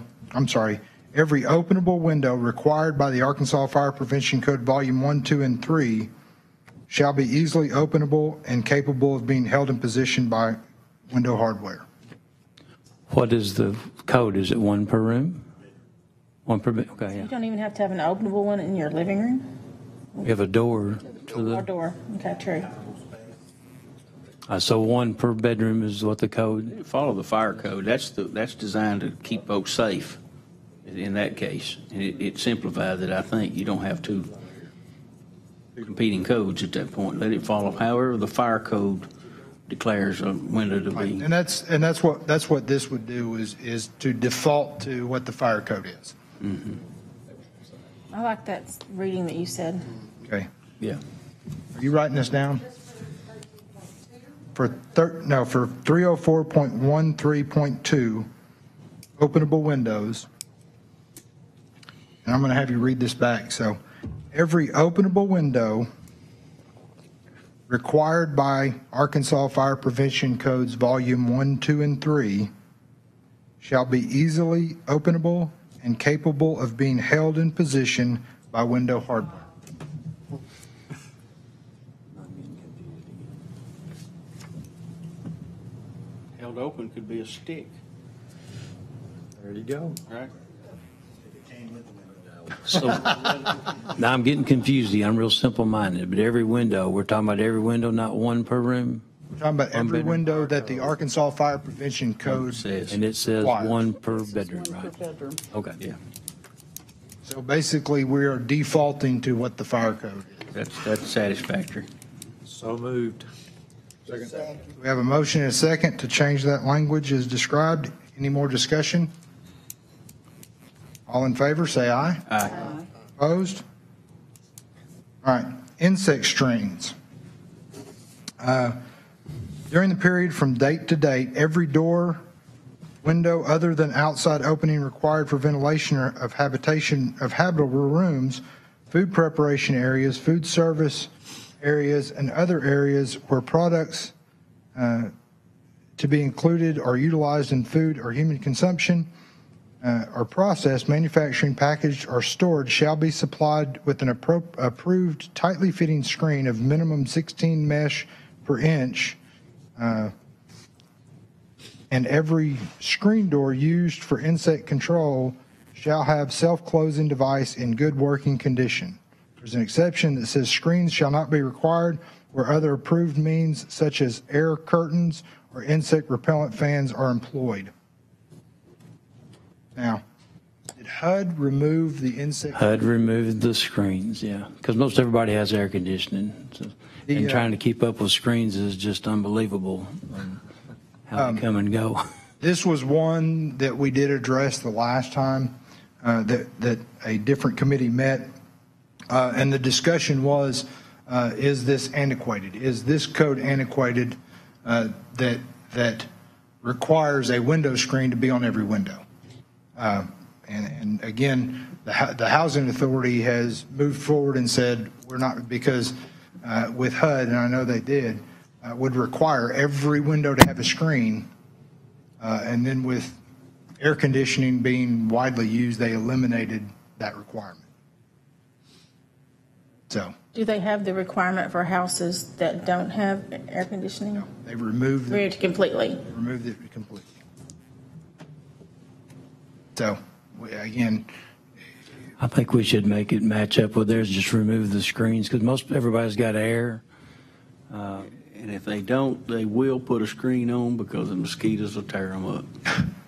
window required by the Arkansas Fire Prevention Code Volume 1, 2, and 3 shall be easily openable and capable of being held in position by window hardware. What is the code? Is it one per room? One per bed? Okay, You yeah. don't even have to have an openable one in your living room We have a door to or the, door. Okay, true. so one per bedroom is what the code? Follow the fire code. That's designed to keep folks safe in that case. And it simplifies it, I think. You don't have two competing codes at that point. Let it follow however the fire code declares a window to be. And that's what this would do is to default to what the fire code is. I like that reading that you said. Okay. Yeah. Are you writing this down? For 304.13.2, openable windows. And I'm going to have you read this back. So every openable window required by Arkansas Fire Prevention Codes Volume 1, 2, and 3 shall be easily openable and capable of being held in position by window hardware. Held open could be a stick, There you go. right? So now I'm getting confused. I'm real simple-minded, but every window, we're talking about every window, not one per room? We're talking about every bedroom. window that the Arkansas Fire Prevention Code Says. And it says requires. one per bedroom, Per right? bedroom. Okay. Yeah, So basically, we are defaulting to what the fire code is. that's satisfactory. So moved. We have a motion and a second to change that language as described. Any more discussion? All in favor, say aye. Aye. Opposed? All right, insect strains. During the period from date to date, every door, window other than outside opening required for ventilation or of habitation of habitable rooms, food preparation areas, food service areas, and other areas where products to be included or utilized in food or human consumption or processed, manufacturing, packaged, or stored shall be supplied with an approved tightly fitting screen of minimum 16 mesh per inch, and every screen door used for insect control shall have self-closing device in good working condition. There's an exception that says screens shall not be required where other approved means such as air curtains or insect repellent fans are employed. Now, did HUD remove the insect? HUD removed the screens, yeah, because most everybody has air conditioning. So, and trying to keep up with screens is just unbelievable, how they come and go. This was one that we did address the last time that a different committee met, and the discussion was, is this antiquated? Is this code antiquated that requires a window screen to be on every window? And again, the Housing Authority has moved forward and said we're not, because with HUD, and I know they did, would require every window to have a screen. And then with air conditioning being widely used, they eliminated that requirement. So Do they have the requirement for houses that don't have air conditioning? they removed it Completely. completely. So again, I think we should make it match up with theirs, just remove the screens, because everybody's got air. And if they don't, they will put a screen on because the mosquitoes will tear them up.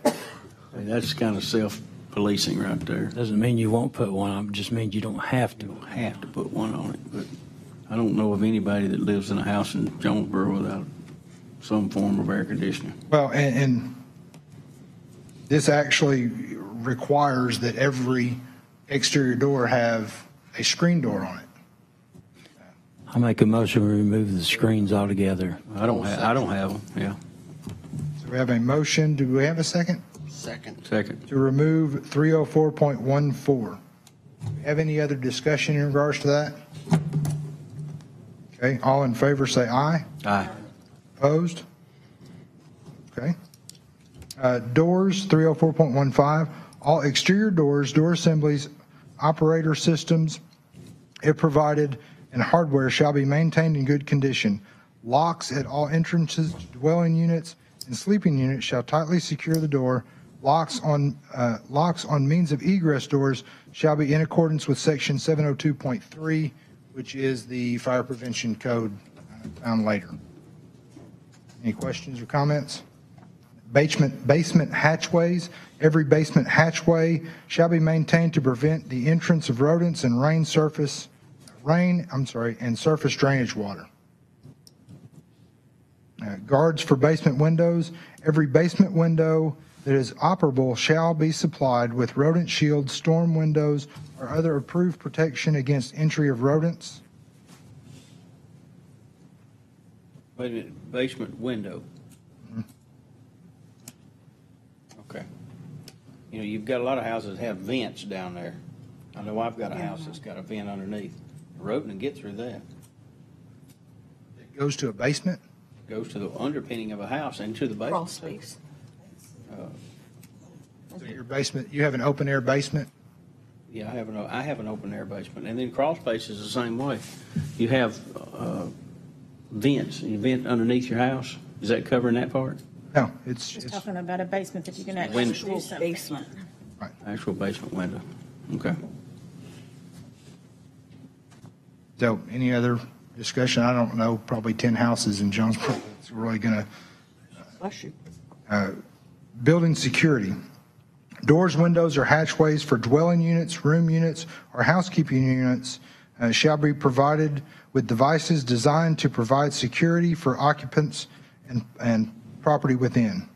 I mean, that's kind of self-policing right there. Doesn't mean you won't put one on, it just means you don't have to. Have to put one on it, but I don't know of anybody that lives in a house in Jonesboro without some form of air conditioning. well, and this actually requires that every exterior door have a screen door on it. I'll make a motion to remove the screens altogether. I don't have them, yeah. So we have a motion. Do we have a second? Second. Second. To remove 304.14. Have any other discussion in regards to that? Okay, all in favor say aye. Aye. Opposed? Okay. Doors, 304.15. All exterior doors, door assemblies, operator systems, if provided and hardware shall be maintained in good condition. Locks at all entrances to dwelling units and sleeping units shall tightly secure the door. Locks on means of egress doors shall be in accordance with section 702.3, which is the fire prevention code found later. Any questions or comments? Basement hatchways. Every basement hatchway shall be maintained to prevent the entrance of rodents and surface drainage water. Guards for basement windows. Every basement window that is operable shall be supplied with rodent shields, storm windows, or other approved protection against entry of rodents. Wait a minute, basement window. Okay. You know, you've got a lot of houses that have vents down there. I know I've got a house that's got a vent underneath. A rodent can get through that. It goes to a basement? Goes to the underpinning of a house and to the basement. Crawl space. So your basement, you have an open air basement? Yeah, I have an open air basement, and then crawl space is the same way. You have vents. You vent underneath your house. Is that covering that part? No, Just talking about a basement that you can actually do Actual something. basement. Actual basement window. Okay. So any other discussion? I don't know, probably 10 houses in Jonesboro. It's really going Bless you. to, building security. Doors, windows, or hatchways for dwelling units, room units, or housekeeping units shall be provided with devices designed to provide security for occupants and property within.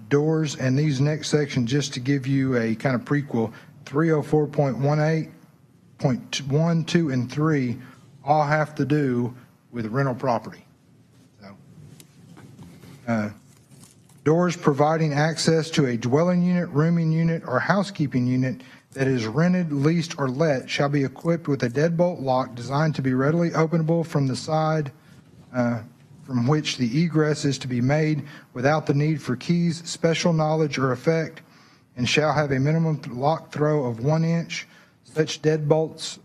Doors, and these next sections, just to give you a kind of prequel, 304.18, point 1, 2, and 3 all have to do with rental property. So, doors providing access to a dwelling unit, rooming unit, or housekeeping unit that is rented, leased, or let shall be equipped with a deadbolt lock designed to be readily openable from the side from which the egress is to be made without the need for keys, special knowledge, or effect, and shall have a minimum lock throw of 1 inch. Such deadbolt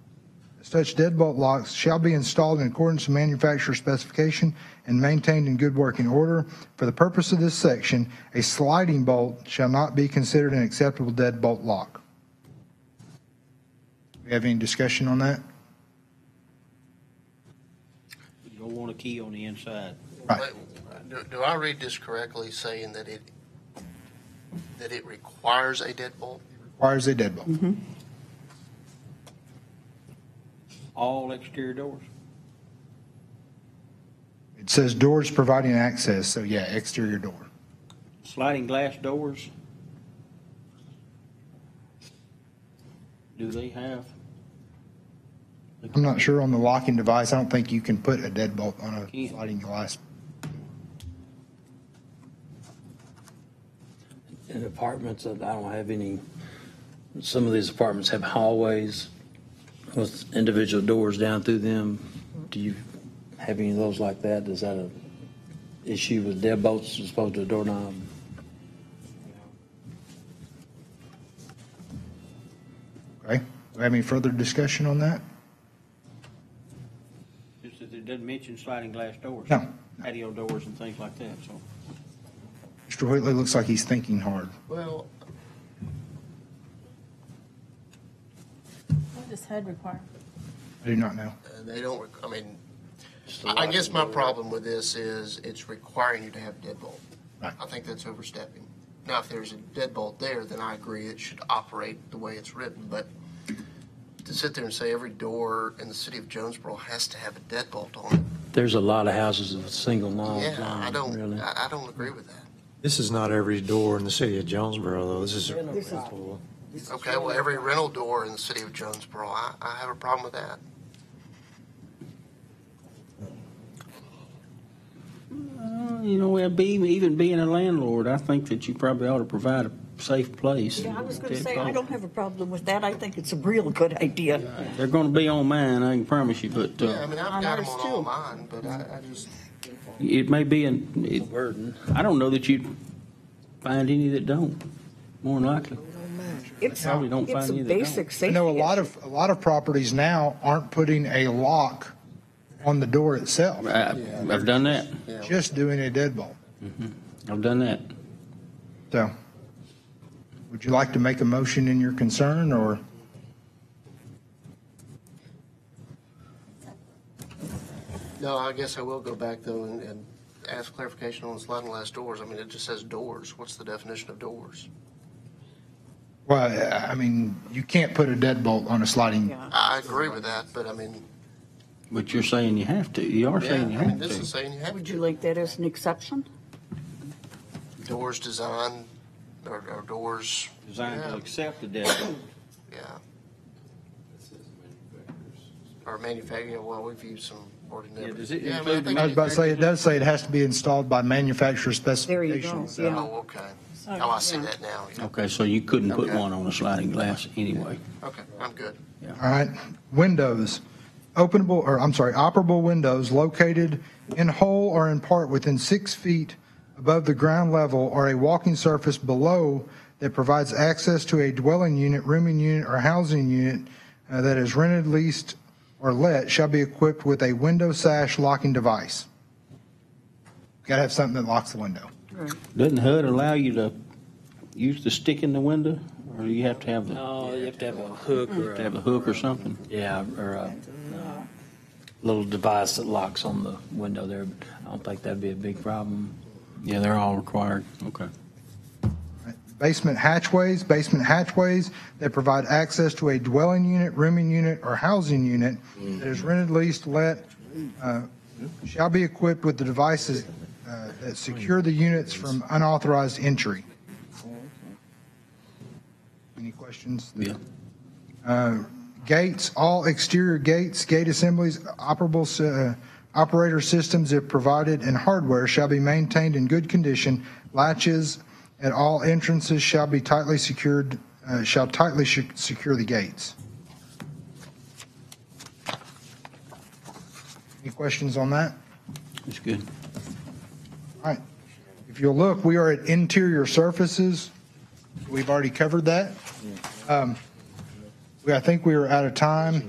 locks shall be installed in accordance with manufacturer specification and maintained in good working order. For the purpose of this section, a sliding bolt shall not be considered an acceptable deadbolt lock. Do we have any discussion on that? You don't want a key on the inside. Right. Do I read this correctly, saying that it requires a deadbolt? Requires a deadbolt. Mm-hmm. All exterior doors. It says doors providing access, so yeah, exterior door. Sliding glass doors. Do they have? I'm not sure on the locking device. I don't think you can put a deadbolt on a Can't. sliding glass. In apartments, I don't have any, some of these apartments have hallways with individual doors down through them. Do you have any of those like that? Is that a issue with deadbolts as opposed to a doorknob? Okay. Do we have any further discussion on that? Just that it doesn't mention sliding glass doors. No. Patio doors and things like that, so. Mr. Whitley looks like he's thinking hard. Well, What does HUD require? I do not know. they don't, I guess my problem with this is it's requiring you to have a deadbolt. Right. I think that's overstepping. Now, if there's a deadbolt there, then I agree it should operate the way it's written, but to sit there and say every door in the city of Jonesboro has to have a deadbolt on it, There's a lot of houses with single knobs yeah, on I them, don't, really. I don't agree with that. This is not every door in the city of Jonesboro, though. This is Okay, well, every rental door in the city of Jonesboro, I have a problem with that. You know, even being a landlord, I think that you probably ought to provide a safe place. Yeah, I was going to say, I don't have a problem with that. I think it's a real good idea. They're going to be on mine, I can promise you, but Yeah, I've got them ours on all too. mine, but I just, it may be a burden. I don't know that you'd find any that don't, more than likely. It's, Probably don't it's find a any that basic I safety know a issue. lot of properties now aren't putting a lock on the door itself, I've done that. just doing a deadbolt. I've done that. So, would you like to make a motion in your concern, or? No, I guess I will go back though and ask clarification on sliding glass doors. I mean, it just says doors. What's the definition of doors? Well, I mean, you can't put a deadbolt on a sliding. Yeah. I agree with that, but I mean, But you're saying you have to. You are saying you I mean, have this is to. saying you have Would you like that as an exception? doors design or doors. Designed to Yeah. accept the deadbolt. Yeah. Or manufacturing, well, we've used some wording there. Yeah, but- does it Yeah, I mean, include think I was about to say, it does say it has to be installed by manufacturer There you go, specifications. yeah. Oh, okay. Oh, I see that now. Yeah. Okay, so you couldn't put Okay. one on a sliding glass anyway. Okay, I'm good. All right, windows, operable windows located in whole or in part within 6 feet above the ground level or a walking surface below that provides access to a dwelling unit, rooming unit, or housing unit that is rented, leased, or let shall be equipped with a window sash locking device. Got to have something that locks the window. Doesn't HUD allow you to use the stick in the window? Or you have to have the, Oh, you have to have a hook or have a hook or something? yeah, or a little device that locks on the window there. But I don't think that'd be a big problem. Yeah, they're all required. Okay. Basement hatchways that provide access to a dwelling unit, rooming unit, or housing unit that is rented, leased, let, shall be equipped with the devices that secure the units from unauthorized entry. Any questions? Yeah. Gates, all exterior gates, gate assemblies, operable operator systems, if provided, and hardware shall be maintained in good condition. Latches at all entrances shall be tightly secured, secure the gates. Any questions on that? That's good. All right. If you'll look, we are at interior surfaces. We've already covered that. I think we are out of time.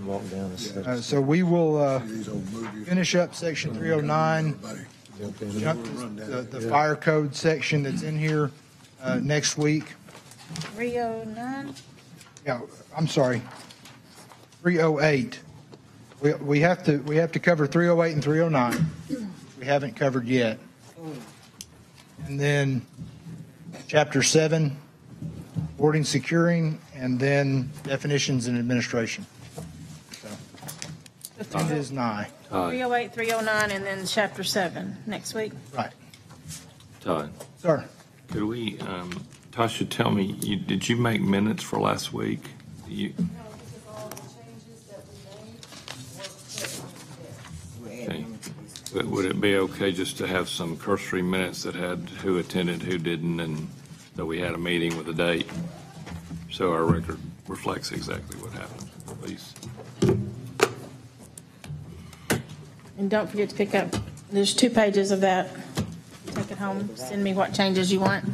So we will finish up section 309, jump to the fire code section that's in here next week. 309? Yeah, I'm sorry, 308. We have to cover 308 and 309. We haven't covered yet. And then chapter 7, boarding, securing, and then definitions and administration. So it is nigh. 308, 309, and then chapter 7 next week. Right. Todd, Sir, could we, Tasha, tell me, did you make minutes for last week? Okay. But would it be okay just to have some cursory minutes that had who attended, who didn't, and that we had a meeting with a date? So our record reflects exactly what happened, please. And don't forget to pick up, there's 2 pages of that. Take it home, send me what changes you want.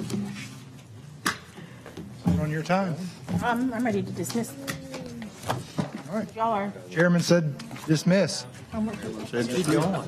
on your time. I'm ready to dismiss. All right. Y'all are. Chairman said dismiss. I'm working. Said just go on.